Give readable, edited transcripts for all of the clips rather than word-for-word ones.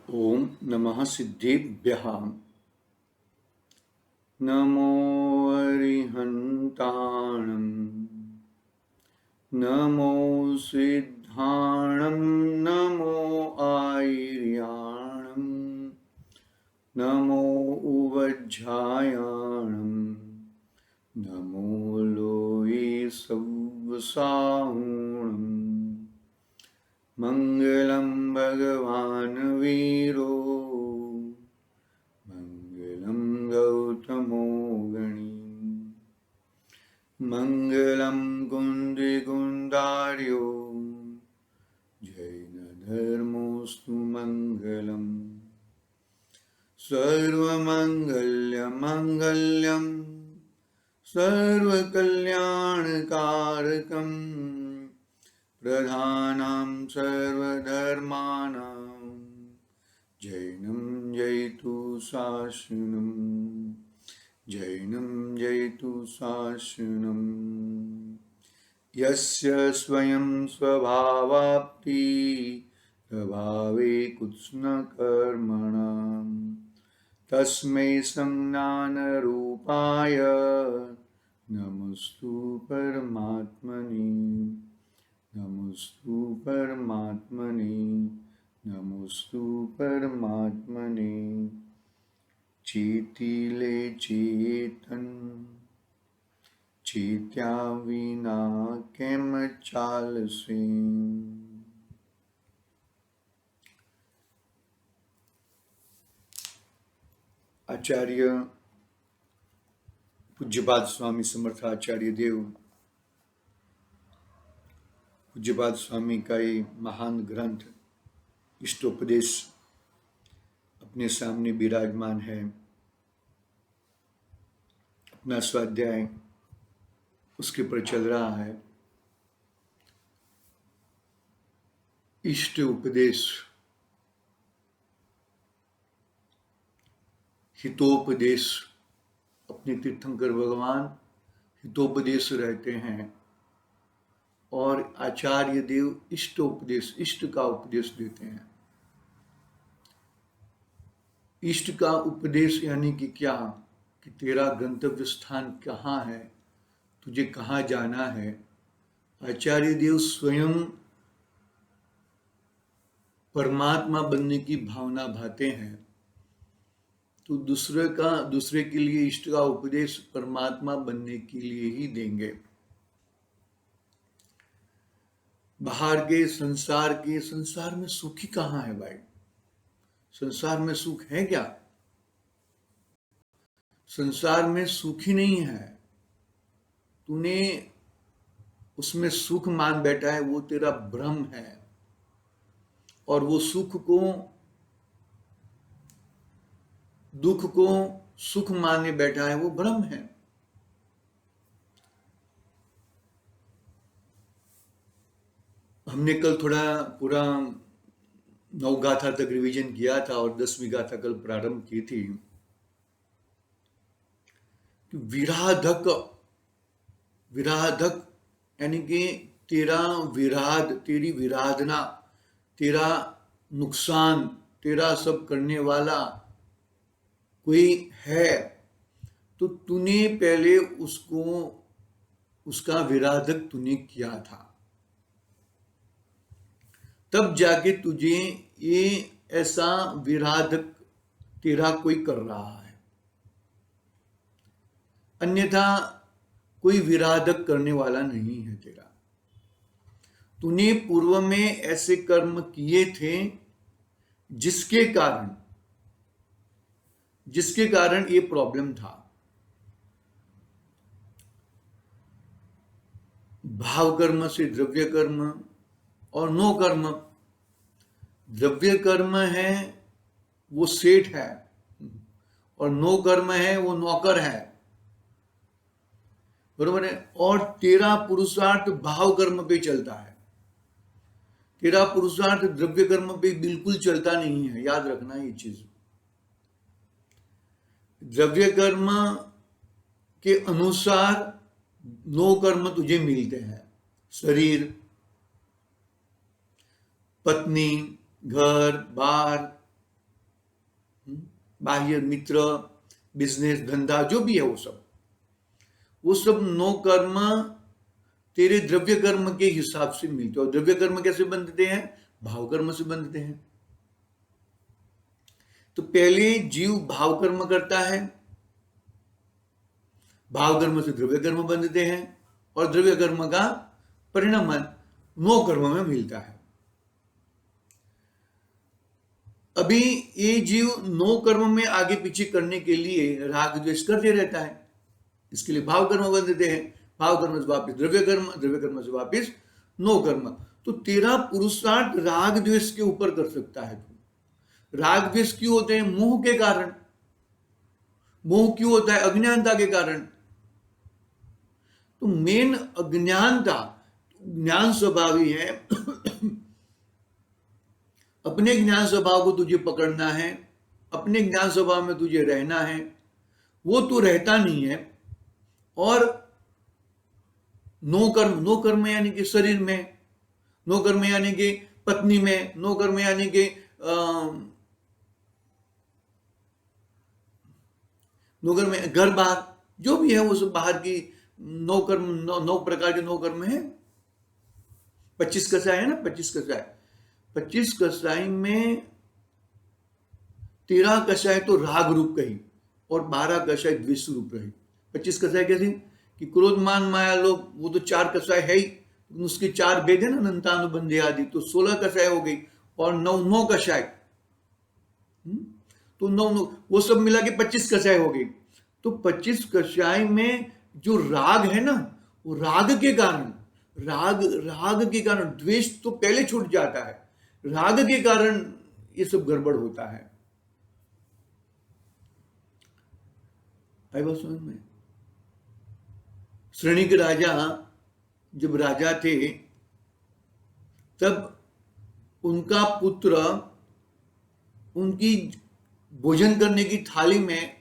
ओम नमः सिद्धेभ्यः। नमो अरिहन्ताणं नमो सिद्धाणं नमो आयर्याणं नमो उवज्झायाणं नमो लोये सव्वसाहुणम् मंगलम भगवान वीरो मंगलम गौतमो गणी मंगलम कुंदिकुंदार्यो जैन धर्मोस्तु मंगलम सर्वमंगल्यमंगल्यम सर्वकल्याणकारकम् प्रधानं सर्वधर्माणां जैनं जयतु शासनं जैनं जयतु शासनं यस्य स्वयं स्वभावाप्ति प्रभावे कुत्स्नकर्मणां तस्मै संज्ञानरूपाय नमस्तु परमात्मने नमस्तु परमात्मने नमस्तु परमात्मने चेतिले चेतन चेत्या विना केम चालसे। आचार्य पूज्यपाद स्वामी समर्थ आचार्य देव पूज्यपाद स्वामी का ये महान ग्रंथ इष्टोपदेश अपने सामने विराजमान है। अपना स्वाध्याय उसके पर चल रहा है। इष्ट उपदेश हितोपदेश अपने तीर्थंकर भगवान हितोपदेश रहते हैं और आचार्य देव इष्टोपदेश इष्ट का उपदेश देते हैं। इष्ट का उपदेश यानी कि क्या कि तेरा गंतव्य स्थान कहाँ है, तुझे कहाँ जाना है। आचार्य देव स्वयं परमात्मा बनने की भावना भाते हैं तो दूसरे के लिए इष्ट का उपदेश परमात्मा बनने के लिए ही देंगे। बाहर के संसार में सुख ही कहाँ है भाई? संसार में सुख है क्या? संसार में सुख ही नहीं है। तूने उसमें सुख मान बैठा है, वो तेरा भ्रम है। और वो दुख को सुख माने बैठा है, वो भ्रम है। हमने कल थोड़ा पूरा 9 गाथा तक रिवीजन किया था और 10वीं गाथा कल प्रारंभ की थी। विराधक यानी कि तेरा विराध, तेरी विराधना, तेरा नुकसान, तेरा सब करने वाला कोई है तो तूने पहले उसका विराधक तूने किया था, तब जाके तुझे ये ऐसा विराधक तेरा कोई कर रहा है। अन्यथा कोई विराधक करने वाला नहीं है तेरा। तूने पूर्व में ऐसे कर्म किए थे जिसके कारण ये प्रॉब्लम था। भाव कर्म से द्रव्य कर्म और नो कर्म। द्रव्य कर्म है वो सेठ है और नो कर्म है वो नौकर है, बरोबर है। और तेरा पुरुषार्थ भाव कर्म पे चलता है, तेरा पुरुषार्थ द्रव्य कर्म पे बिल्कुल चलता नहीं है। याद रखना ये चीज। द्रव्य कर्म के अनुसार नो कर्म तुझे मिलते हैं। शरीर, पत्नी, घर बार, बाह्य मित्र, बिजनेस, धंधा, जो भी है वो सब नो कर्म तेरे द्रव्य कर्म के हिसाब से मिलते हैं। और द्रव्य कर्म कैसे बनते हैं? भाव कर्म से बनते हैं। तो पहले जीव भाव कर्म करता है, भाव कर्म से द्रव्य कर्म बनते हैं, और द्रव्य कर्म का परिणाम नो कर्म में मिलता है। अभी ये जीव नो कर्म में आगे पीछे करने के लिए राग द्वेष करते रहता है, इसके लिए भाव कर्म बनते हैं, भाव कर्म से वापिस द्रव्य कर्म, द्रव्य कर्म से वापिस नो कर्म। तो तेरा पुरुषार्थ राग द्वेष के ऊपर कर सकता है। राग द्वेष क्यों होते हैं? मोह के कारण। मोह क्यों होता है? अज्ञानता के कारण। तो मेन अज्ञानता, ज्ञान स्वभावी है। अपने ज्ञान स्वभाव को तुझे पकड़ना है, अपने ज्ञान स्वभाव में तुझे रहना है, वो तू रहता नहीं है। और नो कर्म यानी कि शरीर में, नो कर्म यानी कि पत्नी में, नो कर्म यानी कि नो कर्म घर बाहर, जो भी है वो सब बाहर की नो कर्म, नौ प्रकार के नो कर्म है। 25 कसाई है ना, 25 कसाई। 25 कसाई में 13 कसाई तो राग रूप कही और 12 कसाई द्वेष रूप रही। 25 कसाई कैसी? कि क्रोध मान माया लोभ, वो तो 4 कसाई है ही, उसके 4 भेद है ना, अनंतानुबंधी आदि, तो 16 कसाई हो गई। और 9 कसाई, तो 9 वो सब मिला के 25 कसाई हो गई। तो 25 कसाई में जो राग है ना, वो राग के कारण, राग के कारण द्वेष तो पहले छूट जाता है, राग के कारण ये सब गड़बड़ होता है। आई बात समझ में? श्रेणी के राजा जब राजा थे तब उनका पुत्र उनकी भोजन करने की थाली में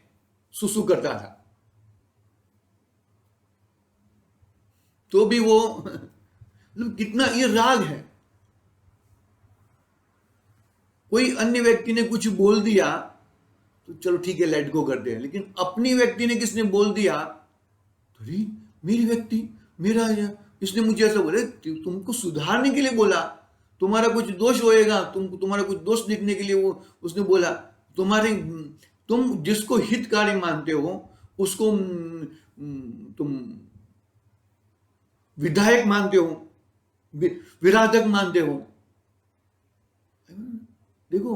सुसु करता था, तो भी वो मतलब कितना ये राग है। कोई अन्य व्यक्ति ने कुछ बोल दिया तो चलो ठीक है, लेट गो करते हैं, लेकिन अपनी व्यक्ति ने किसने बोल दिया तो मेरी व्यक्ति, मेरा इसने मुझे ऐसा बोले, तुमको सुधारने के लिए बोला, तुम्हारा कुछ दोष होएगा, तुम्हारा कुछ दोष दिखने के लिए वो उसने बोला, तुम जिसको हितकारी मानते हो उसको तुम विधायक मानते हो, विराधक मानते हो। देखो,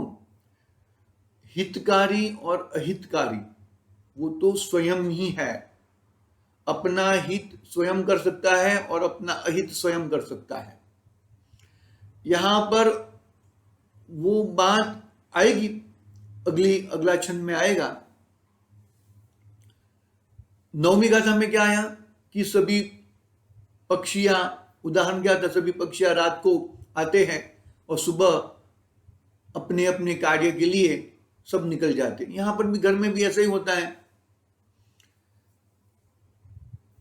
हितकारी और अहितकारी वो तो स्वयं ही है। अपना हित स्वयं कर सकता है और अपना अहित स्वयं कर सकता है। यहां पर वो बात आएगी, अगला छंद में आएगा। 9वीं गाथा में क्या आया कि सभी पक्षियां, उदाहरण क्या था, सभी पक्षियां रात को आते हैं और सुबह अपने अपने कार्य के लिए सब निकल जाते हैं। यहां पर भी घर में भी ऐसा ही होता है।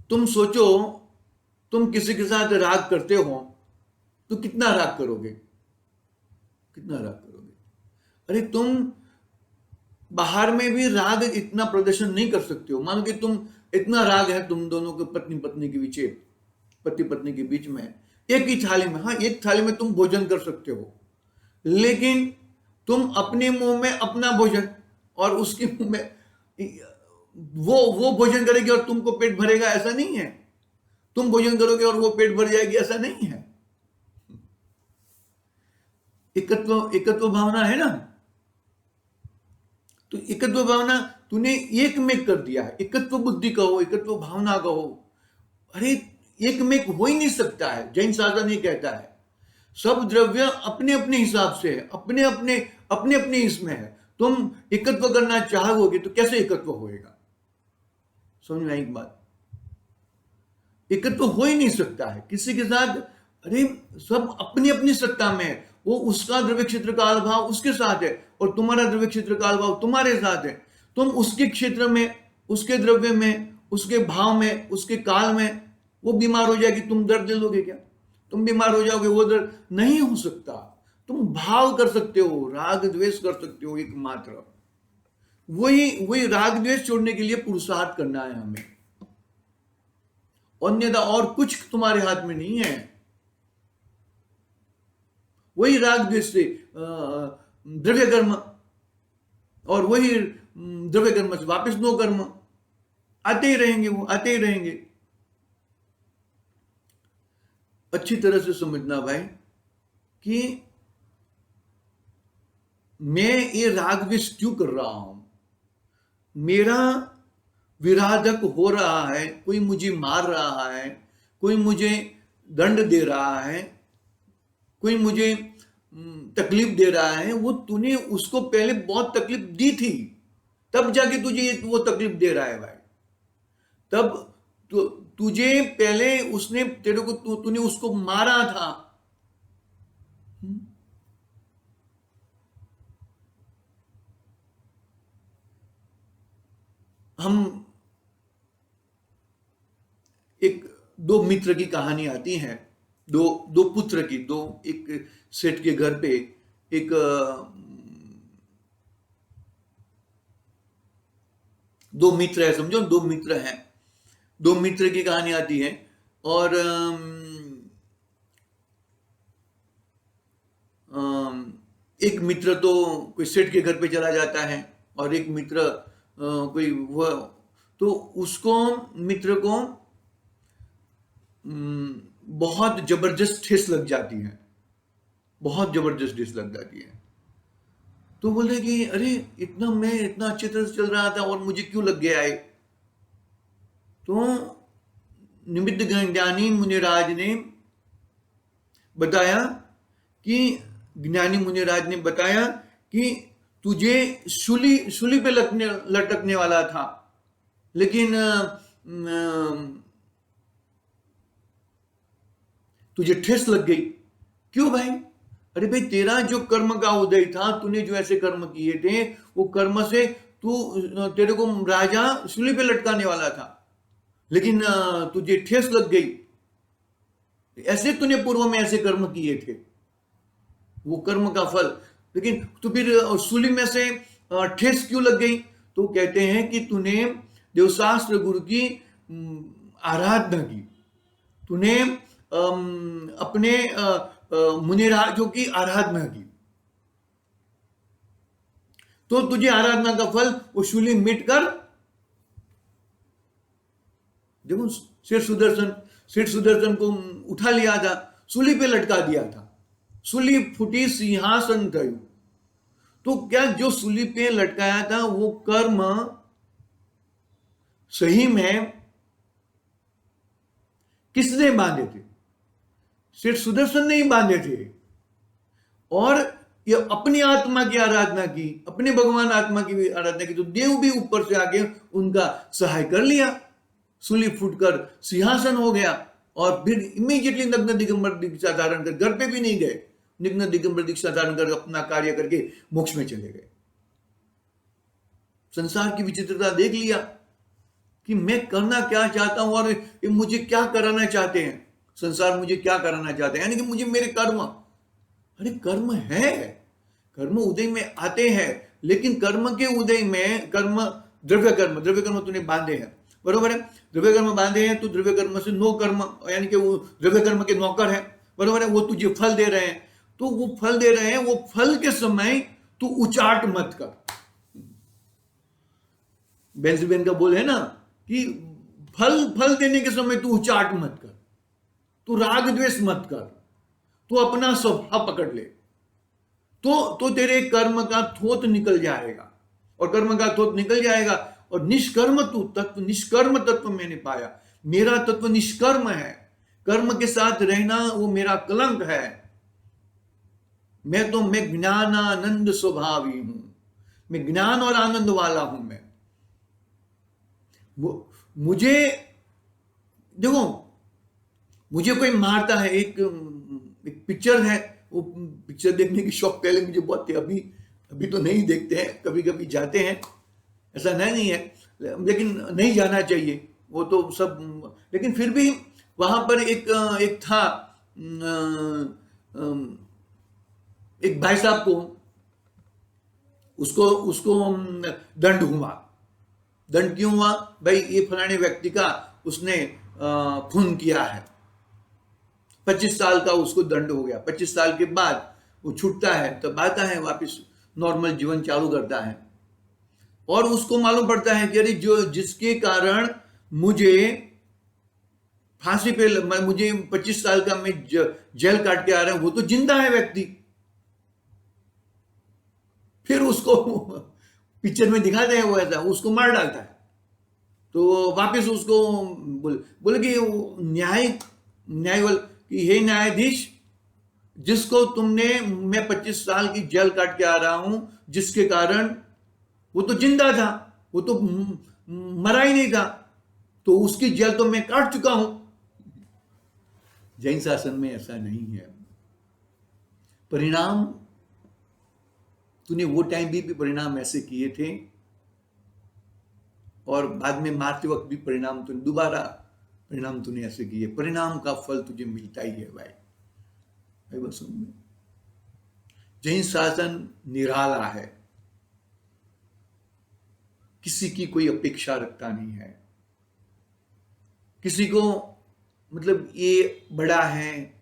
तुम सोचो, तुम किसी के साथ राग करते हो तो कितना राग करोगे, कितना राग करोगे? अरे तुम बाहर में भी राग इतना प्रदर्शन नहीं कर सकते हो। मान लो कि तुम इतना राग है तुम दोनों के पत्नी के बीच, पति पत्नी के बीच में, एक ही थाली में, हाँ एक थाली में तुम भोजन कर सकते हो, लेकिन तुम अपने मुंह में अपना भोजन और उसके मुंह में वो भोजन करेगी और तुमको पेट भरेगा, ऐसा नहीं है। तुम भोजन करोगे और वो पेट भर जाएगी, ऐसा नहीं है। एकत्व भावना है ना, तो एकत्व भावना तूने एक में कर दिया है। एकत्व बुद्धि कहो, एकत्व भावना कहो, अरे एक में हो ही नहीं सकता है। जैन शासन ये कहता है सब द्रव्य अपने अपने हिसाब से है, अपने अपने इसमें है। तुम एकत्व करना चाहोगे तो कैसे एकत्व होएगा? समझ में आई बात? एकत्व हो ही नहीं सकता है किसी के साथ। अरे सब अपनी अपनी सत्ता में है। वो उसका द्रव्य क्षेत्र काल भाव उसके साथ है और तुम्हारा द्रव्य क्षेत्र काल भाव तुम्हारे साथ है। तुम उसके क्षेत्र में, उसके द्रव्य में, उसके भाव में, उसके काल में वो बीमार हो जाएगी, तुम दर्द ले लोगे क्या? तुम बीमार हो जाओगे, वो दर्द नहीं हो सकता। तुम भाव कर सकते हो, राग द्वेष कर सकते हो एकमात्र, वही वही राग द्वेष छोड़ने के लिए पुरुषार्थ करना है हमें, अन्यथा और कुछ तुम्हारे हाथ में नहीं है। वही राग द्वेष से द्रव्य कर्म, और वही द्रव्य कर्म से वापस नो कर्म, आते ही रहेंगे, वो आते ही रहेंगे। अच्छी तरह से समझना भाई कि मैं ये राग द्वेष क्यों कर रहा हूं। मेरा विराधक हो रहा है, कोई मुझे मार रहा है, कोई मुझे दंड दे रहा है, कोई मुझे तकलीफ दे रहा है, वो तूने उसको पहले बहुत तकलीफ दी थी, तब जाके तुझे वो तकलीफ दे रहा है भाई। तब तुझे पहले उसने तेरे को तूने उसको मारा था। हम एक दो मित्र की कहानी आती है, दो पुत्र की, एक सेठ के घर पे एक दो मित्र है, समझो दो मित्र हैं, दो मित्र की कहानी आती है। और एक मित्र तो कोई सेठ के घर पे चला जाता है, और एक मित्र कोई वो, तो उसको मित्र को बहुत जबरदस्त ठेस लग जाती है, बहुत जबरदस्त ठेस लग जाती है। तो बोले कि अरे मैं इतना अच्छी तरह से चल रहा था और मुझे क्यों लग गया है। तो निमित्त ज्ञानी मुनिराज ने बताया कि तुझे सूली पे लटकने वाला था, लेकिन तुझे ठेस लग गई। क्यों भाई? अरे भाई, तेरा जो कर्म का उदय था, तूने जो ऐसे कर्म किए थे, वो कर्म से तेरे को राजा सूली पे लटकाने वाला था, लेकिन तुझे ठेस लग गई। ऐसे तूने पूर्व में ऐसे कर्म किए थे, वो कर्म का फल। लेकिन तो फिर सूली में से ठेस क्यों लग गई? तो कहते हैं कि तूने देवशास्त्र गुरु की आराधना की, तूने अपने मुनिराजों की आराधना की, तो तुझे आराधना का फल वो शूली मिट कर, देखो सेठ सुदर्शन को उठा लिया था, सूली पे लटका दिया था, सूली फूटी सिंहासन थयु। तो क्या जो सूली पे लटकाया था वो कर्म सही में किसने बांधे थे? सेठ सुदर्शन ने ही बांधे थे। और ये अपनी आत्मा की आराधना की, अपने भगवान आत्मा की भी आराधना की, तो देव भी ऊपर से आके उनका सहाय कर लिया, सूली फूटकर सिंहासन हो गया। और फिर इमीडिएटली नग्न दिगंबर दीक्षा धारण कर, घर पे भी नहीं गए, नग्न दिगंबर दीक्षा धारण कर अपना कार्य करके मोक्ष में चले गए। संसार की विचित्रता देख लिया कि मैं करना क्या चाहता हूं और ये मुझे क्या कराना चाहते हैं, संसार मुझे क्या कराना चाहते हैं, यानी कि मुझे मेरे कर्म, अरे कर्म है, कर्म उदय में आते हैं, लेकिन कर्म के उदय में द्रव्य कर्म तूने बांधे हैं, बरोबर है? द्रव्य कर्म बांधे हैं, तो द्रव्य कर्म से नो कर्म, यानी कि वो द्रव्य कर्म के नौकर है, बरोबर है? वो तुझे फल दे रहे हैं, तो वो फल दे रहे हैं, वो फल के समय तू उचाट मत कर। बेंजमिन का बोल है ना कि फल देने के समय तू उचाट मत कर, तू राग द्वेष मत कर, तू अपना स्वभाव पकड़ ले, तो तेरे कर्म का थोत निकल जाएगा, और कर्म का थोत निकल जाएगा, और निष्कर्म तत्व मैंने पाया। मेरा तत्व निष्कर्म है, कर्म के साथ रहना वो मेरा कलंक है। मैं ज्ञानानंद स्वभावी हूं, मैं ज्ञान और आनंद वाला हूं। मैं मुझे देखो, मुझे कोई मारता है, एक पिक्चर है, वो पिक्चर देखने की शौक पहले मुझे बहुत थी, अभी तो नहीं देखते हैं, कभी कभी जाते हैं, ऐसा नहीं है, लेकिन नहीं जाना चाहिए वो तो सब। लेकिन फिर भी वहां पर एक था, एक भाई साहब को उसको उसको दंड हुआ। दंड क्यों हुआ? भाई ये फलाने व्यक्ति का उसने खून किया है, 25 साल का उसको दंड हो गया। 25 साल के बाद वो छूटता है, तब आता है वापस नॉर्मल जीवन चालू करता है, और उसको मालूम पड़ता है कि अरे जो जिसके कारण मुझे फांसी पे मुझे 25 साल का मैं जेल काट के आ रहा हूं, वो तो जिंदा है व्यक्ति। फिर उसको पिक्चर में दिखाते हैं वो ऐसा, उसको मार डालता है। तो वापस उसको बोले कि न्याय कि हे न्यायाधीश, जिसको तुमने, मैं 25 साल की जेल काट के आ रहा हूं, जिसके कारण वो तो जिंदा था, वो तो मरा ही नहीं था, तो उसकी जेल तो मैं काट चुका हूं। जैन शासन में ऐसा नहीं है। परिणाम तूने वो टाइम भी परिणाम ऐसे किए थे, और बाद में मारते वक्त भी परिणाम तूने दोबारा परिणाम तूने ऐसे किए। परिणाम का फल तुझे मिलता ही है भाई बस समझ। जैन शासन निराला है, किसी की कोई अपेक्षा रखता नहीं है, किसी को मतलब ये बड़ा है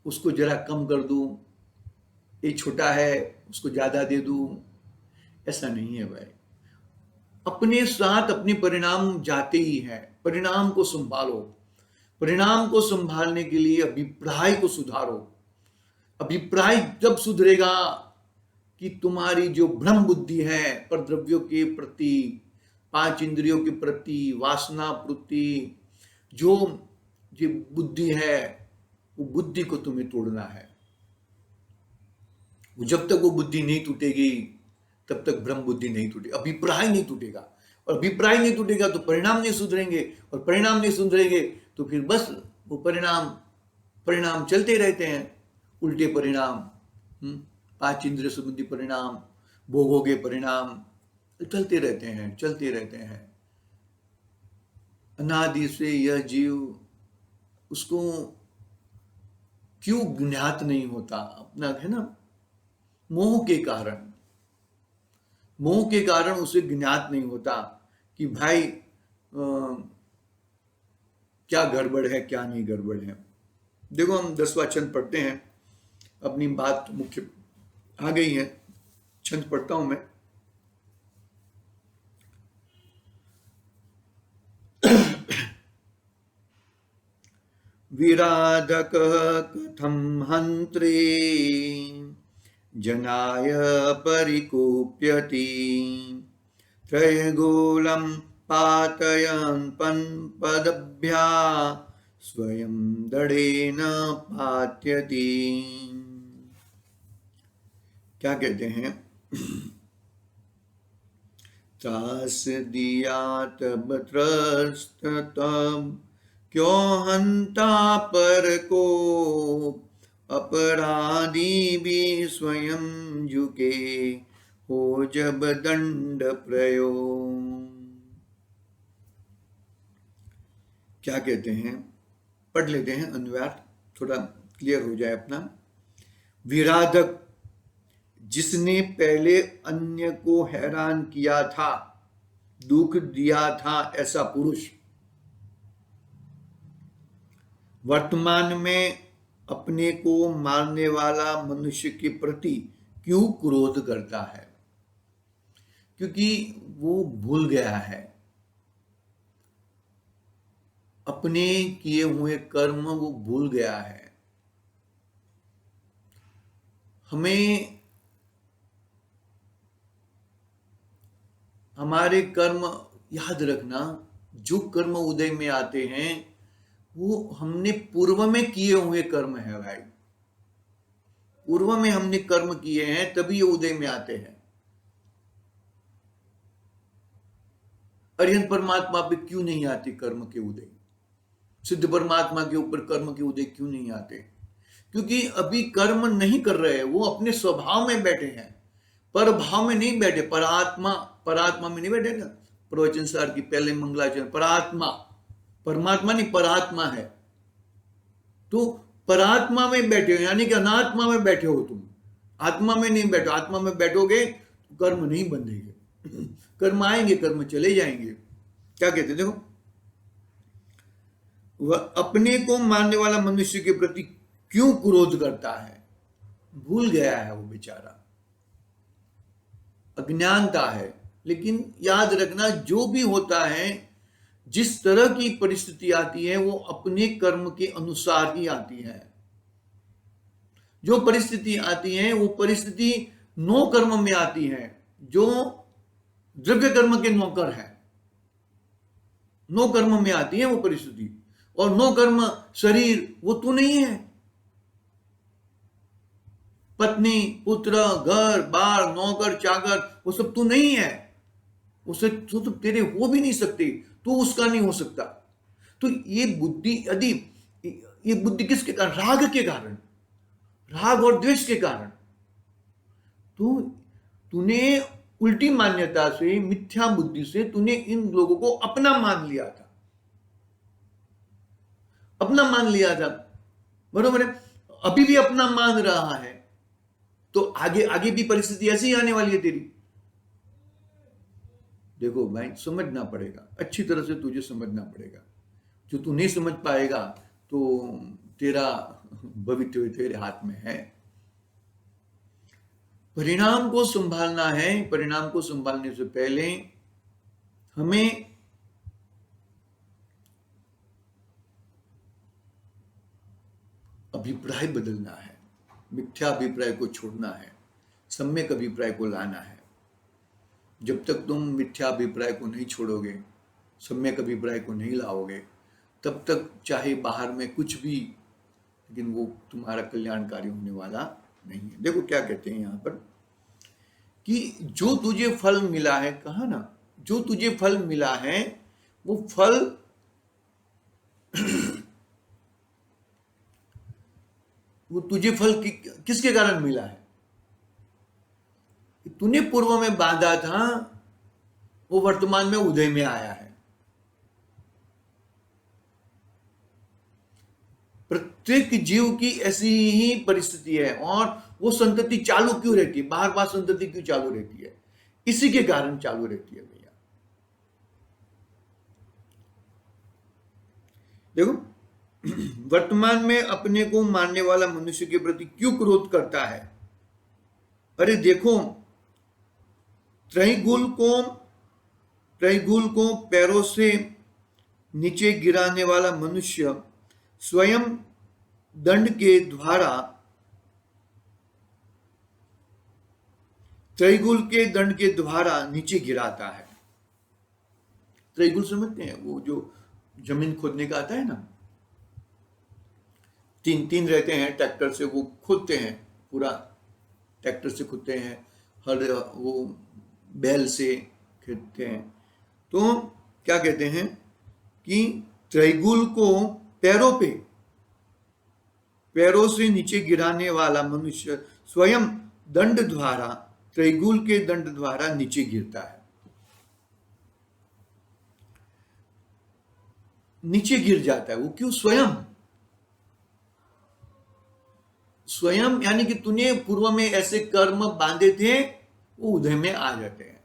उसको जरा कम कर दूं, ये छोटा है उसको ज्यादा दे दूं, ऐसा नहीं है भाई। अपने साथ अपने परिणाम जाते ही हैं। परिणाम को संभालो। परिणाम को संभालने के लिए अभिप्राय को सुधारो। अभिप्राय जब सुधरेगा कि तुम्हारी जो भ्रम बुद्धि है पर द्रव्यों के प्रति, 5 इंद्रियों के प्रति, वासना प्रति जो बुद्धि है, वो बुद्धि को तुम्हें तोड़ना है। जब तक वो बुद्धि नहीं टूटेगी तब तक ब्रह्म बुद्धि नहीं टूटेगी, अभिप्राय नहीं टूटेगा, और अभिप्राय नहीं टूटेगा तो परिणाम नहीं सुधरेंगे, और परिणाम नहीं सुधरेंगे तो फिर बस वो परिणाम चलते रहते हैं, उल्टे परिणाम, 5 इंद्रिय संबंधी परिणाम, भोगों के परिणाम चलते रहते हैं। अनादि से यह जीव, उसको क्यों ज्ञात नहीं होता? अपना है ना, मोह के कारण उसे ज्ञात नहीं होता कि भाई क्या गड़बड़ है क्या नहीं गड़बड़ है। देखो हम 10वां छंद पढ़ते हैं, अपनी बात मुख्य आ गई है। छंद पढ़ता हूं मैं। विराधक कथम हंत्रे जनाय परिकुप्यति, त्रयगोलं पातयन् पदभ्या स्वयं दृढ़ेन पात्यति। क्या कहते हैं? त्रास दिया तब त्रस्त तब, क्यों हंता पर को, अपराधी भी स्वयं झुके, हो जब दंड प्रयोग। क्या कहते हैं? पढ़ लेते हैं, अनुवाद थोड़ा क्लियर हो जाए अपना। विराधक, जिसने पहले अन्य को हैरान किया था, दुख दिया था, ऐसा पुरुष वर्तमान में अपने को मारने वाला मनुष्य के प्रति क्यों क्रोध करता है? क्योंकि वो भूल गया है, अपने किए हुए कर्म वो भूल गया है। हमें हमारे कर्म याद रखना, जो कर्म उदय में आते हैं वो हमने पूर्व में किए हुए कर्म है भाई। पूर्व में हमने कर्म किए हैं तभी ये उदय में आते हैं। अरिहंत परमात्मा पे क्यों नहीं आते कर्म के उदय? सिद्ध परमात्मा के ऊपर कर्म के उदय क्यों नहीं आते? क्योंकि अभी कर्म नहीं कर रहे हैं, वो अपने स्वभाव में बैठे हैं, पर भाव में नहीं बैठे। परात्मा में नहीं बैठे ना। प्रवचन सार की पहले मंगलाचरण, परात्मा, परमात्मा नहीं परात्मा है। तो परात्मा में बैठे हो, यानी कि अनात्मा में बैठे हो तुम, आत्मा में नहीं बैठो। आत्मा में बैठोगे कर्म नहीं बंधेंगे। कर्म आएंगे, कर्म चले जाएंगे। क्या कहते हैं देखो, वह अपने को मानने वाला मनुष्य के प्रति क्यों क्रोध करता है? भूल गया है वो बेचारा, अज्ञानता है। लेकिन याद रखना, जो भी होता है, जिस तरह की परिस्थिति आती है वो अपने कर्म के अनुसार ही आती है। जो परिस्थिति आती है वो परिस्थिति नो कर्म में आती है, जो द्रव्य कर्म के नौकर है, नो कर्म में आती है वो परिस्थिति। और नो कर्म शरीर वो तू नहीं है। पत्नी, पुत्र, घर बार, नौकर, चाकर, वो सब तू नहीं है। उसे तो तेरे हो भी नहीं सकते, तू उसका नहीं हो सकता। तो ये बुद्धि, यदि ये बुद्धि किसके कारण? राग के कारण, राग और द्वेष के कारण। तो तूने उल्टी मान्यता से, मिथ्या बुद्धि से तूने इन लोगों को अपना मान लिया था, अपना मान लिया था, बरोबर है? अभी भी अपना मान रहा है, तो आगे आगे भी परिस्थिति ऐसी ही आने वाली है तेरी। देखो भाई, समझना पड़ेगा, अच्छी तरह से तुझे समझना पड़ेगा। जो तू नहीं समझ पाएगा तो तेरा भविष्य तेरे हाथ में है। परिणाम को संभालना है। परिणाम को संभालने से पहले हमें अभिप्राय बदलना है, मिथ्या अभिप्राय को छोड़ना है, सम्यक अभिप्राय को लाना है। जब तक तुम मिथ्या अभिप्राय को नहीं छोड़ोगे, सम्यक अभिप्राय को नहीं लाओगे, तब तक चाहे बाहर में कुछ भी, लेकिन वो तुम्हारा कल्याणकारी होने वाला नहीं है। देखो क्या कहते हैं यहाँ पर, कि जो तुझे फल मिला है, कहा ना, जो तुझे फल मिला है वो फल वो तुझे फल किसके कारण मिला है? तूने पूर्व में बांधा था, वो वर्तमान में उदय में आया है। प्रत्येक जीव की ऐसी ही परिस्थिति है। और वो संतति चालू क्यों रहती है? बार बार संतति क्यों चालू रहती है? इसी के कारण चालू रहती है भैया। देखो, वर्तमान में अपने को मानने वाला मनुष्य के प्रति क्यों क्रोध करता है? अरे देखो, त्रैगुल को पैरों से नीचे गिराने वाला मनुष्य स्वयं दंड के द्वारा, त्रैगुल के दंड के द्वारा नीचे गिराता है। त्रैगुल समझते हैं? वो जो जमीन खोदने का आता है ना, तीन रहते हैं, ट्रैक्टर से वो खोदते हैं, पूरा ट्रैक्टर से खोदते हैं, हर वो बैल से खेदते हैं। तो क्या कहते हैं कि त्रैगुल को पैरों से नीचे गिराने वाला मनुष्य स्वयं दंड द्वारा, त्रैगुल के दंड द्वारा नीचे गिरता है। नीचे गिर जाता है वो क्यों? स्वयं यानी कि तूने पूर्व में ऐसे कर्म बांधे थे, वो उदय में आ जाते हैं।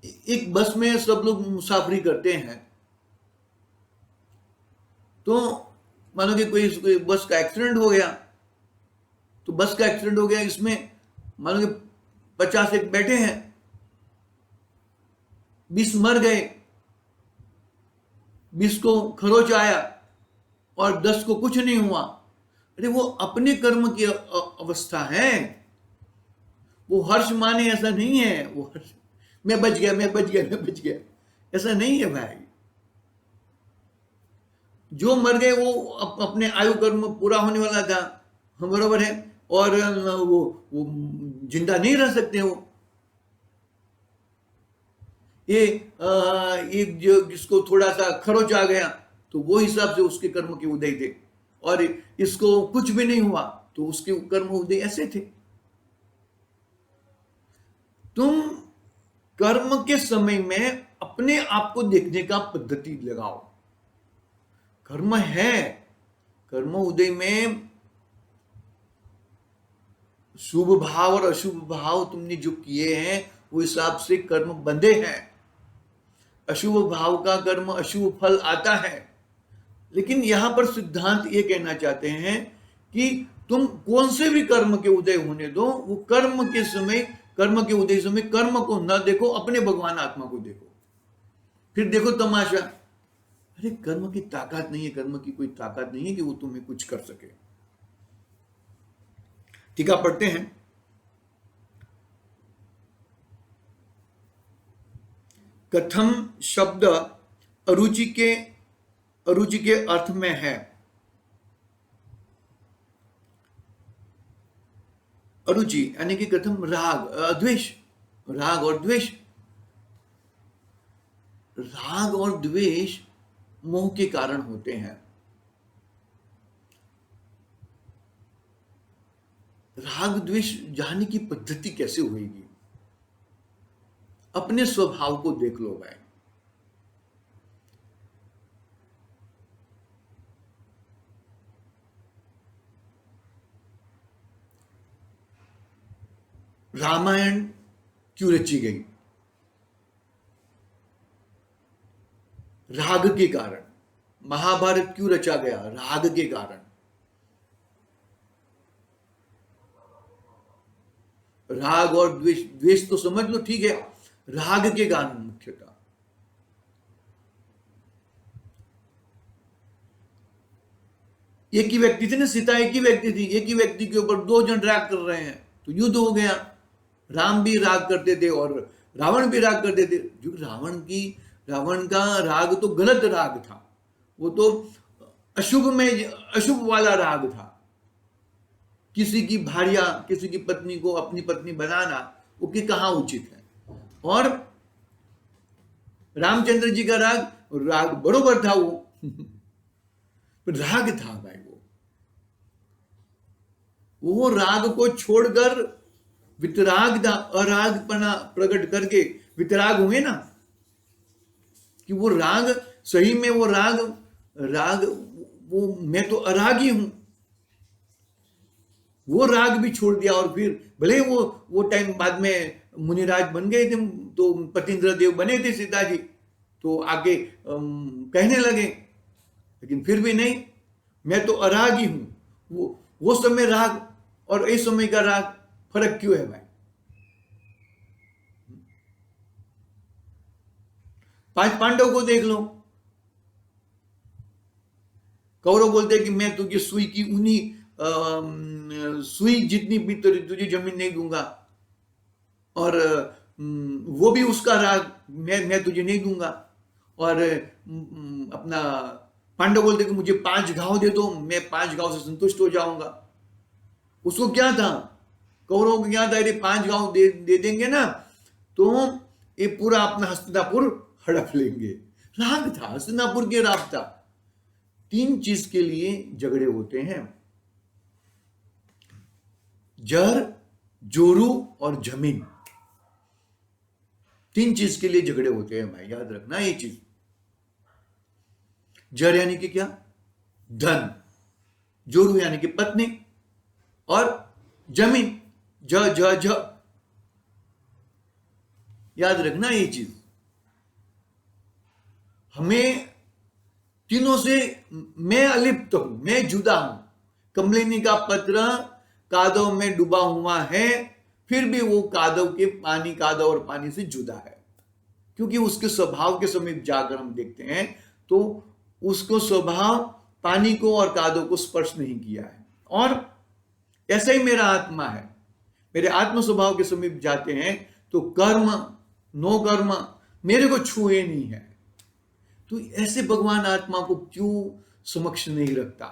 एक बस में सब लोग मुसाफरी करते हैं, तो मानो कि कोई बस का एक्सीडेंट हो गया, तो बस का एक्सीडेंट हो गया, इसमें मानो कि 50 एक बैठे हैं, 20 मर गए, 20 को खरोच आया और 10 को कुछ नहीं हुआ। अरे वो अपने कर्म की अवस्था है, वो हर्ष माने ऐसा नहीं है। वो हर्ष, मैं बच गया, ऐसा नहीं है भाई। जो मर गए वो अपने आयु कर्म पूरा होने वाला था, हम बराबर है, और वो जिंदा नहीं रह सकते। वो ये जो जिसको थोड़ा सा खरोच आ गया, तो वो हिसाब से उसके कर्म के उदय थे, और इसको कुछ भी नहीं हुआ तो उसके कर्म उदय ऐसे थे। तुम कर्म के समय में अपने आप को देखने का पद्धति लगाओ। कर्म है, कर्म उदय में शुभ भाव और अशुभ भाव तुमने जो किए हैं वो हिसाब से कर्म बंधे हैं। अशुभ भाव का कर्म अशुभ फल आता है। लेकिन यहां पर सिद्धांत ये कहना चाहते हैं कि तुम कौन से भी कर्म के उदय होने दो, वो कर्म के समय, कर्म के उदय समय कर्म को न देखो, अपने भगवान आत्मा को देखो। फिर देखो तमाशा, अरे कर्म की ताकत नहीं है, कर्म की कोई ताकत नहीं है कि वो तुम्हें कुछ कर सके। टीका पढ़ते हैं। कथम शब्द अरुचि के अर्थ में है। अरुचि यानी कि कथम राग, द्वेष, राग और द्वेष। राग और द्वेष मोह के कारण होते हैं। राग द्वेष जानने की पद्धति कैसे होगी? अपने स्वभाव को देख लो भाई। रामायण क्यों रची गई? राग के कारण। महाभारत क्यों रचा गया? राग के कारण। राग और द्वेष, द्वेष तो समझ लो ठीक है, राग के कारण मुख्यतः। एक ही व्यक्ति थे ना, सीता एक ही व्यक्ति थी, एक ही व्यक्ति के ऊपर दो जन राग कर रहे हैं तो युद्ध हो गया। राम भी राग करते थे और रावण भी राग करते थे। जो रावण का राग तो गलत राग था, वो तो अशुभ वाला राग था। किसी की भार्या, किसी की पत्नी को अपनी पत्नी बनाना वो कि कहाँ उचित है। और रामचंद्र जी का राग बरोबर था, वो राग था भाई। वो राग को छोड़कर वितराग, अरागपना प्रकट करके वितराग हुए ना, कि वो राग सही में वो राग वो मैं तो अरागी हूं, वो राग भी छोड़ दिया। और फिर भले वो टाइम बाद में मुनिराज बन गए थे, तो पतिंद्र देव बने थे सीता जी, तो आगे कहने लगे, लेकिन फिर भी नहीं, मैं तो अरागी हूं। वो समय राग और इस समय का राग फर्क क्यों है भाई? पांच पांडव को देख लो। कौरव बोलते हैं कि मैं तुझे सुई की ऊनी सुई जितनी भी तुझे जमीन नहीं दूंगा, और वो भी उसका राग, मैं तुझे नहीं दूंगा। और अपना पांडव बोलते कि मुझे 5 घाव दे दो, मैं 5 घाव से संतुष्ट हो जाऊंगा। उसको क्या था, कौरवों को क्या था, यदि 5 घाव दे देंगे ना तो ये पूरा अपना हस्तिनापुर हड़प लेंगे। राग था, हस्तिनापुर के राग था। 3 चीज के लिए झगड़े होते हैं, जर, जोरू और जमीन। 3 चीज के लिए झगड़े होते हैं भाई, याद रखना ये चीज। जर यानी कि क्या? धन। जोरू यानी कि पत्नी, और जमीन, ज याद रखना ये चीज। हमें तीनों से मैं अलिप्त हूं, मैं जुदा हूं। कमलिनी का पत्र कादव में डूबा हुआ है, फिर भी वो कादव और पानी से जुदा है, क्योंकि उसके स्वभाव के समीप जाकर हम देखते हैं तो उसको स्वभाव पानी को और कादव को स्पर्श नहीं किया है। और ऐसा ही मेरा आत्मा है, मेरे आत्म स्वभाव के समीप जाते हैं तो कर्म, नो कर्म मेरे को छुए नहीं है। तो ऐसे भगवान आत्मा को क्यों समक्ष नहीं रखता?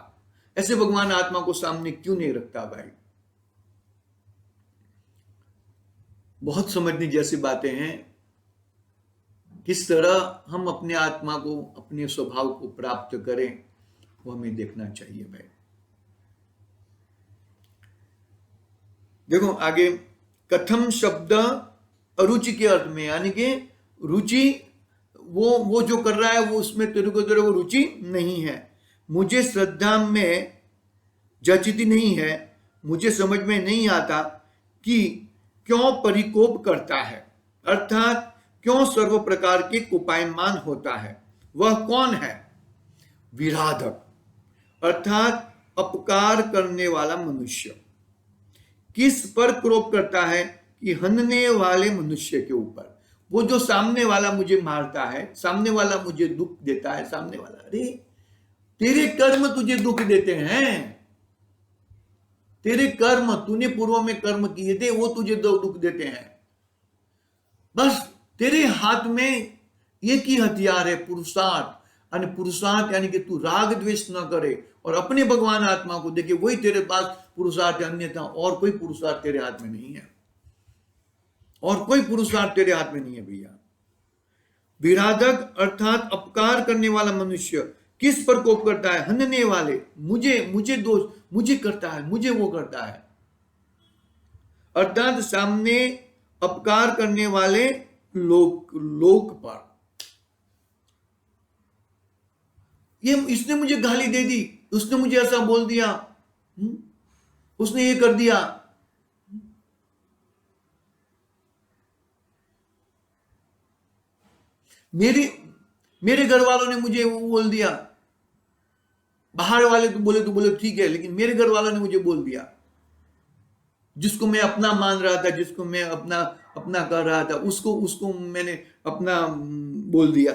ऐसे भगवान आत्मा को सामने क्यों नहीं रखता भाई? बहुत समझने जैसी बातें हैं। किस तरह हम अपने आत्मा को, अपने स्वभाव को प्राप्त करें, वो हमें देखना चाहिए भाई। देखो आगे, कथम शब्द अरुचि के अर्थ में, यानी कि रुचि, वो जो कर रहा है वो उसमें तेरे को रुचि नहीं है। मुझे श्रद्धा में जचती नहीं है, मुझे समझ में नहीं आता कि क्यों परिकोप करता है, अर्थात क्यों सर्व प्रकार के कुपायमान होता है। वह कौन है? विराधक, अर्थात अपकार करने वाला मनुष्य। किस पर क्रोध करता है? कि हनने वाले मनुष्य के ऊपर। वो जो सामने वाला मुझे मारता है, सामने वाला मुझे दुख देता है, सामने वाला, अरे तेरे कर्म तुझे दुख देते हैं, तेरे कर्म, तूने पूर्व में कर्म किए थे, वो तुझे दुख देते हैं। बस तेरे हाथ में एक ही हथियार है, पुरुषार्थ। यानी पुरुषार्थ यानी कि तू राग द्वेष न करे और अपने भगवान आत्मा को देखे, वही तेरे पास पुरुषार्थ है, अन्यथा और कोई पुरुषार्थ तेरे हाथ में नहीं है, और कोई पुरुषार्थ तेरे हाथ में नहीं है भैया। विराधक अर्थात अपकार करने वाला मनुष्य किस पर कोप करता है? हनने वाले, मुझे दोष मुझे करता है, मुझे वो करता है, अर्थात सामने अपकार करने वाले लोक पर। ये इसने मुझे गाली दे दी, उसने मुझे ऐसा बोल दिया, उसने ये कर दिया। मेरे घर वालों ने मुझे वो बोल दिया। बाहर वाले तो बोले ठीक है, लेकिन मेरे घर वालों ने मुझे बोल दिया। जिसको मैं अपना मान रहा था, जिसको मैं अपना कर रहा था, उसको मैंने अपना बोल दिया।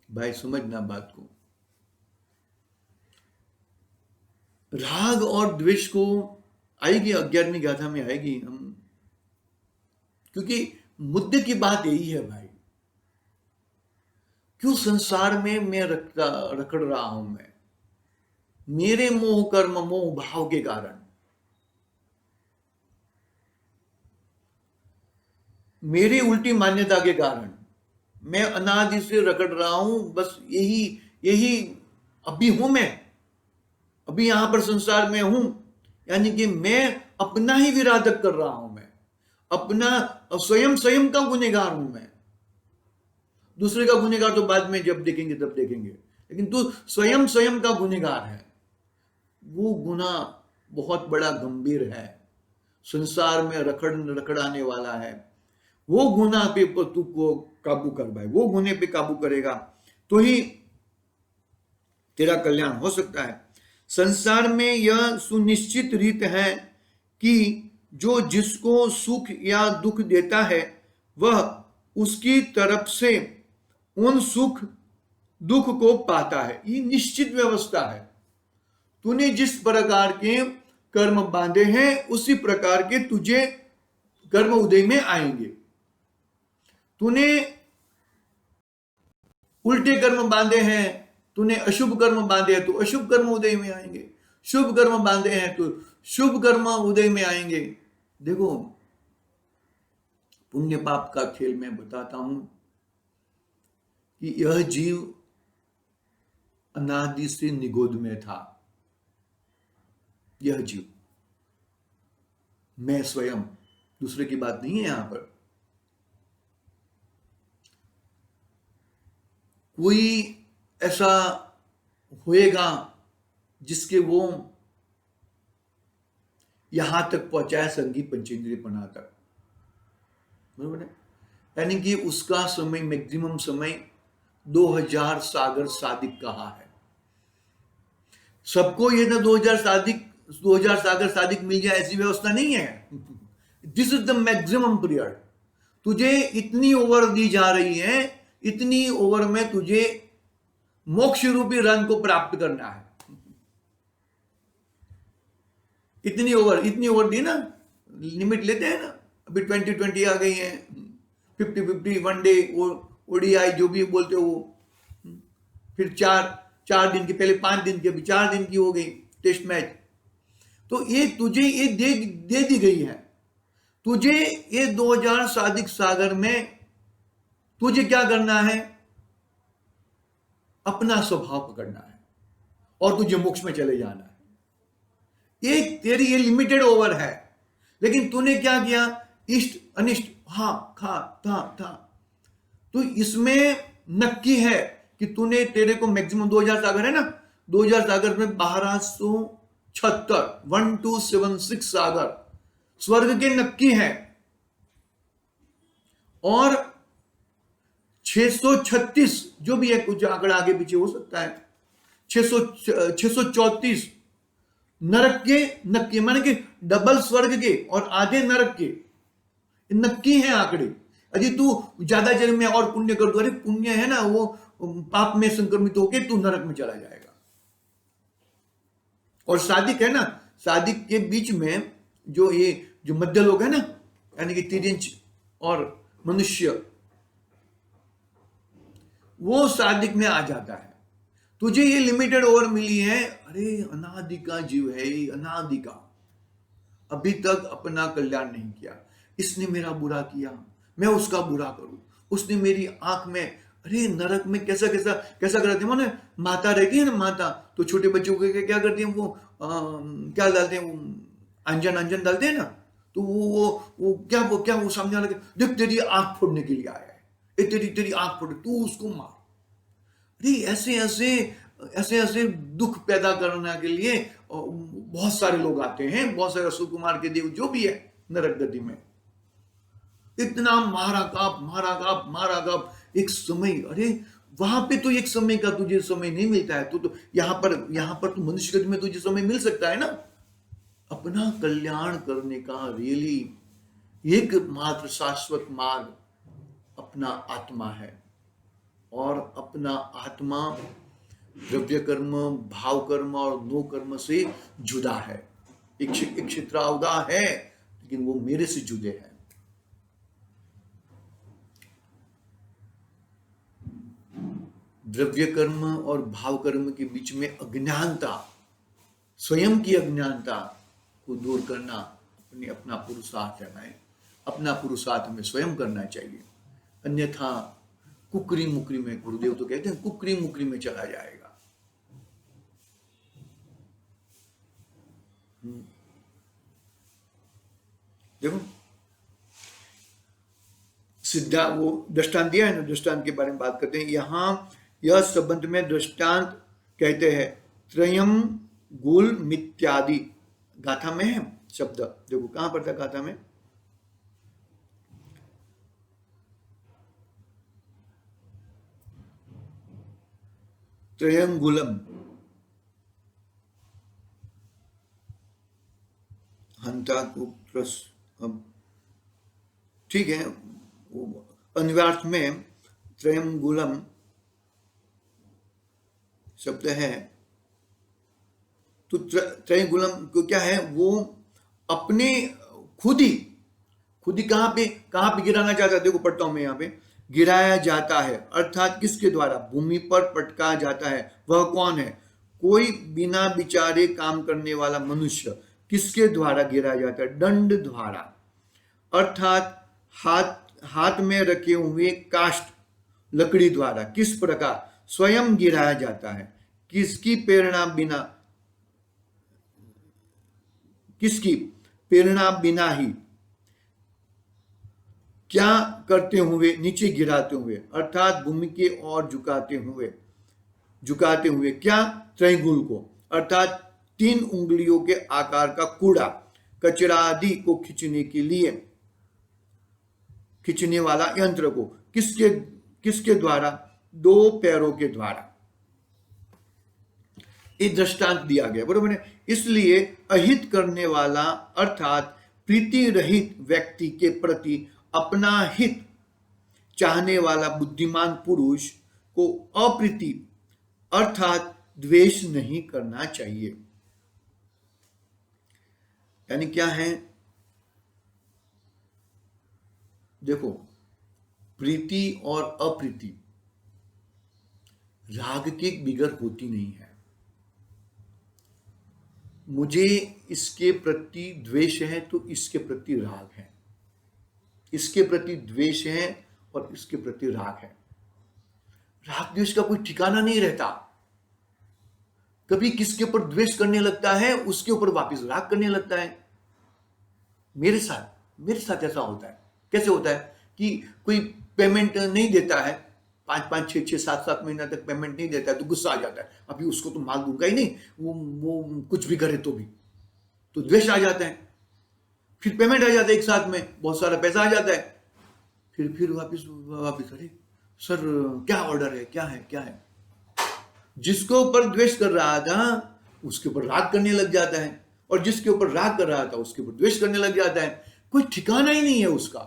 भाई समझना बात को। राग और द्वेष को आएगी 11वीं गाथा में आएगी हम, क्योंकि मुद्दे की बात यही है भाई। क्यों संसार में मैं रखड़ रहा हूं? मैं मेरे मोह कर्म मोह भाव के कारण, मेरी उल्टी मान्यता के कारण मैं अनादि से रगड़ रहा हूं। बस यही अभी हूं मैं, अभी यहां पर संसार में हूं, यानी कि मैं अपना ही विराधक कर रहा हूं। मैं अपना स्वयं का गुनहगार हूं। मैं दूसरे का गुनहगार तो बाद में जब देखेंगे तब देखेंगे, लेकिन तू स्वयं का गुनहगार है। वो गुनाह बहुत बड़ा गंभीर है, संसार में रखड़ाने वाला है। वो गुनाह पे तू को काबू कर भाई, वो गुने पे काबू करेगा तो ही तेरा कल्याण हो सकता है। संसार में यह सुनिश्चित रीत है कि जो जिसको सुख या दुख देता है वह उसकी तरफ से उन सुख दुख को पाता है। ये निश्चित व्यवस्था है। तूने जिस प्रकार के कर्म बांधे हैं उसी प्रकार के तुझे कर्म उदय में आएंगे। तूने उल्टे कर्म बांधे हैं, तूने अशुभ कर्म बांधे हैं तो अशुभ कर्म उदय में आएंगे, शुभ कर्म बांधे हैं तो शुभ कर्म उदय में आएंगे। देखो पुण्य पाप का खेल मैं बताता हूं कि यह जीव अनादि से निगोद में था। यह जीव, मैं स्वयं, दूसरे की बात नहीं है यहां पर। कोई ऐसा होएगा जिसके वो यहां तक पहुंचाए संगी पंचेंद्रियपना तक, बरोबर है? यानी कि उसका समय, मैक्सिमम समय 2000 सागर सादिक कहा है। सबको ये ना 2000 सागर सादिक मिल जाए ऐसी व्यवस्था नहीं है। This is the maximum period. तुझे इतनी ओवर दी जा रही है, इतनी ओवर में तुझे मोक्ष रूपी रंग को प्राप्त करना है। इतनी ओवर दी ना, लिमिट लेते हैं ना। अभी 2020 आ गई है, 50-50 वनडे ओडीआई जो भी बोलते हो वो, फिर चार दिन की, पहले 5 दिन की, अभी 4 दिन की हो गई टेस्ट मैच। तो ये तुझे ये दे दी गई है। तुझे ये 2000 सादिक सागर में तुझे क्या करना है? अपना स्वभाव पकड़ना है और तुझे मोक्ष में चले जाना है। ये तेरी ये लिमिटेड ओवर है, लेकिन तूने क्या किया? इष्ट अनिष्ट, हाँ खा था। तो इसमें नक्की है कि तूने, तेरे को मैक्सिमम 2000 सागर है ना, 2000 सागर में 1276, 1276 सागर स्वर्ग के नक्की है, और 636 जो भी है, कुछ आंकड़ा आगे पीछे हो सकता है, 634 नरक के नक्की, माने कि डबल स्वर्ग के और आधे नरक के नक्की हैं आंकड़े। अजी तू ज्यादा जन्म में और पुण्य कर दो, अरे पुण्य है ना वो पाप में संक्रमित होके तू नरक में चला जाएगा। और सादिक है ना, सादिक के बीच में जो ये जो मध्य लोग है ना, यानी कि तिर्यंच और मनुष्य, वो सादिक में आ जाता है। तुझे ये लिमिटेड ओवर मिली है, अरे अनादि का जीव है ये, अनादि का, अभी तक अपना कल्याण नहीं किया, इसने मेरा बुरा किया, मैं उसका बुरा करूं, उसने मेरी आंख में, अरे नरक में कैसा कैसा कैसा करते हैं, माने माता रहती है ना, माता तो छोटे बच्चों को क्या करती है, वो क्या डालते हैं, वो अंजन अंजन डालते हैं ना, तो वो वो सामने वाला देख तेरी आंख फोड़ने के लिए आया है, तेरी तेरी आंख फोड़, तू उसको मार। अरे ऐसे ऐसे ऐसे ऐसे दुख पैदा करने के लिए बहुत सारे लोग आते हैं, बहुत सारे अशोक कुमार के देव जो भी है नरक गति में, इतना मारा काप एक समय, अरे वहां पे तो एक समय का तुझे समय नहीं मिलता है, तो यहाँ पर तो मनुष्य गति में तुझे समय मिल सकता है ना। अपना कल्याण करने का रियली एकमात्र शाश्वत मार्ग अपना आत्मा है, और अपना आत्मा द्रव्य कर्म, भाव कर्म और नो कर्म से जुदा है। एक क्षेत्रावधा है, लेकिन वो मेरे से जुड़े हैं। द्रव्य कर्म और भाव कर्म के बीच में अज्ञानता, स्वयं की अज्ञानता को दूर करना अपना पुरुषार्थ है, अपना पुरुषार्थ में स्वयं करना चाहिए, अन्यथा कुकरी मुकरी में, गुरुदेव तो कहते हैं कुकरी मुकरी में चला जाएगा। देखो सिद्धा वो दृष्टांत दिया है ना, दृष्टांत के बारे में बात करते हैं यहां, यह संबंध में दृष्टांत कहते हैं त्रयम गुल मित्यादि, गाथा में है शब्द, देखो कहां पर था गाथा में, त्रयंगुलम, हंता को प्लस, ठीक है, अन्वार्थ में त्रयंगुलम शब्द है, तो त्रयंगुलम को क्या है, वो अपने खुद ही कहां पे गिराना चाहता है, देखो पढ़ता हूं मैं यहाँ पे, गिराया जाता है अर्थात किसके द्वारा, भूमि पर पटका जाता है, वह कौन है, कोई बिना विचारे काम करने वाला मनुष्य, किसके द्वारा गिराया जाता है, दंड द्वारा, अर्थात हाथ में रखे हुए काष्ठ लकड़ी द्वारा, किस प्रकार स्वयं गिराया जाता है, किसकी प्रेरणा बिना ही, क्या करते हुए, नीचे गिराते हुए, अर्थात भूमि की ओर झुकाते हुए क्या, त्रैगुल को, अर्थात 3 उंगलियों के आकार का कूड़ा कचरा आदि को खींचने वाला यंत्र को, किसके द्वारा, 2 पैरों के द्वारा। ये दृष्टांत दिया गया, बरोबर है। इसलिए अहित करने वाला अर्थात प्रीति रहित व्यक्ति के प्रति अपना हित चाहने वाला बुद्धिमान पुरुष को अप्रीति अर्थात द्वेष नहीं करना चाहिए। यानी क्या है, देखो प्रीति और अप्रीति राग के बिगर होती नहीं है। मुझे इसके प्रति द्वेष है तो इसके प्रति राग है, इसके प्रति द्वेष है और इसके प्रति राग है। राग द्वेष का कोई ठिकाना नहीं रहता, कभी किसके ऊपर द्वेष करने लगता है उसके ऊपर वापस राग करने लगता है। मेरे साथ ऐसा होता है। कैसे होता है कि कोई पेमेंट नहीं देता है 5 6 6 7 7 महीना तक पेमेंट नहीं देता है तो गुस्सा आ जाता है, अभी उसको तो माल दूंगा ही नहीं, वो कुछ भी करे तो द्वेष आ जाता है। फिर पेमेंट आ जाता है एक साथ में, बहुत सारा पैसा आ जाता है, फिर वापिस अरे सर क्या ऑर्डर है, क्या है। जिसके ऊपर द्वेष कर रहा था उसके ऊपर राग करने लग जाता है, और जिसके ऊपर राग कर रहा था उसके ऊपर द्वेष करने लग जाता है। कोई ठिकाना ही नहीं है उसका,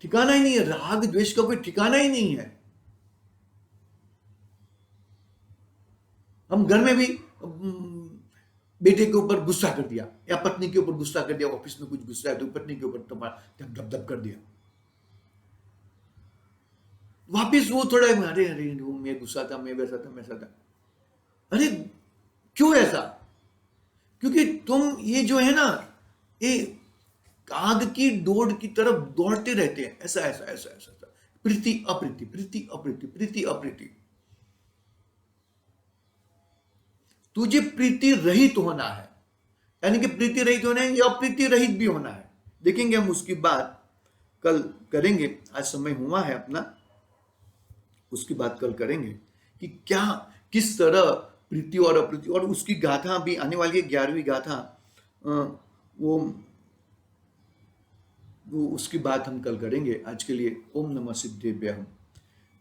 ठिकाना ही नहीं है, राग द्वेष का कोई ठिकाना ही नहीं है। हम घर में भी बेटे के ऊपर गुस्सा कर दिया या पत्नी के ऊपर गुस्सा कर दिया, ऑफिस में कुछ गुस्सा है तो पत्नी के ऊपर धप कर दिया, वापिस वो थोड़ा अरे अरे मैं गुस्सा था, मैं वैसा था। अरे क्यों ऐसा? क्योंकि तुम ये जो है ना, ये आग की डोर की तरफ दौड़ते रहते हैं, ऐसा प्रीति अप्रीति। तुझे प्रीति रहित होना है, यानी कि प्रीति रहित होना है या अप्रीति रहित भी होना है। देखेंगे हम उसकी बात कल करेंगे, आज समय हुआ है अपना, उसकी बात कल करेंगे कि क्या किस तरह प्रीति और अप्रीति, और उसकी गाथा भी आने वाली है 11वीं गाथा, वो उसकी बात हम कल करेंगे। आज के लिए ओम नमः सिद्धेभ्यः।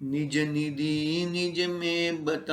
निज निधि निज में बता